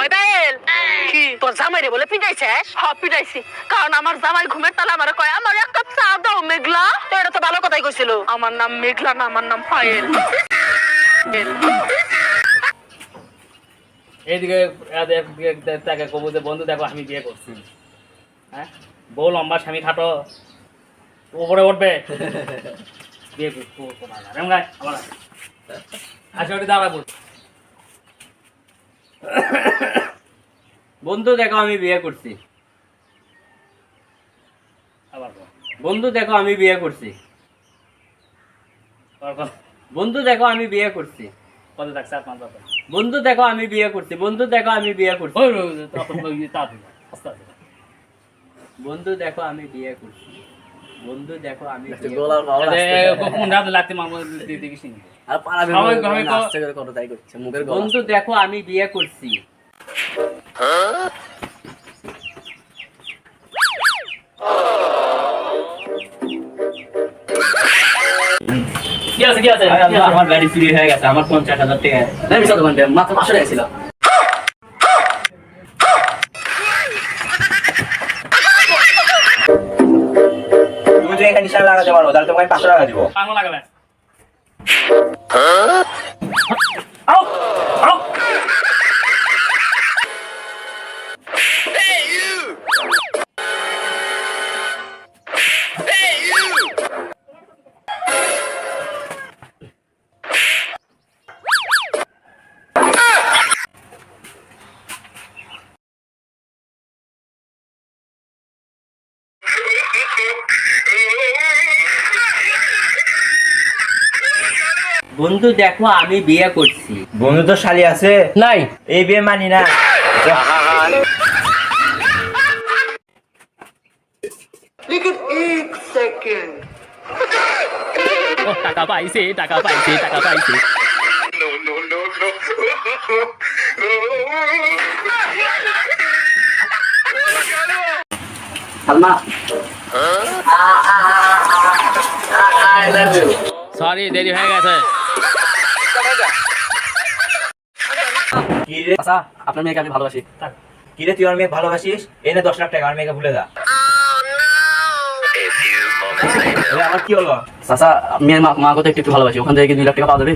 ওই বেল কি তোর জামাই রে বলে পিটাইছে? হ্যাঁ পিটাইছি, কারণ আমার জামাই ঘুমের তালে আমার কয় আমার এক কাপ চা দাও মেঘলা। তো এটা তো ভালো কথাই কইছিল। আমার নাম মেঘলা না, আমার নাম পায়েল। এইদিকে তাকে কবু যে বন্ধু দেখো আমি বিয়ে করছি, হ্যাঁ বউ লম্বা স্বামী খাটো উপরে উঠবে বিয়ে করবো আমার আচ্ছা ওটি দাঁড়াবো। বন্ধু দেখো আমি বিয়ে করছি, আবার বন্ধু দেখো আমি বিয়ে করছি, বন্ধু দেখো আমি বিয়ে করছি, কত থাকছে আর 5 বছর। বন্ধু দেখো আমি বিয়ে করছি, বন্ধু দেখো আমি বিয়ে করছি, বন্ধু দেখো আমি বিয়ে করছি, বন্ধু দেখো আমি বন্ধু দেখো আমি বিয়ে করছি। কি আছে আমার গাড়ি চুরি হয়ে গেছে, আমার 50,000 টাকা মাত্র 500 টাকা ছিল। তুমি যদি এখানে নিশান লাগাতে পারো তাহলে তোমাকে 500 টাকা দিব। পাগল লাগাবে বন্ধু দেখো আমি বিয়ে করছি। বন্ধু তো শালি আছে নাই এই বিয়ে মানি না। টাকা পাইছে টাকা পাইছে টাকা পাইছে। সালমা সরি দেরি হয়ে গেছে। কি রে আচ্ছা আপনার মেয়েকে আমি ভালোবাসি। কি রে তুই আমার মেয়ে ভালোবাসিস? এনে 10 লাখ টাকা আমার মেয়েকে ভুলে যা। আমার কি হলো? চাচা মেয়ের মা কথা একটু ভালোবাসি, ওখান থেকে 2 লাখ টাকা পাওয়া যাবে?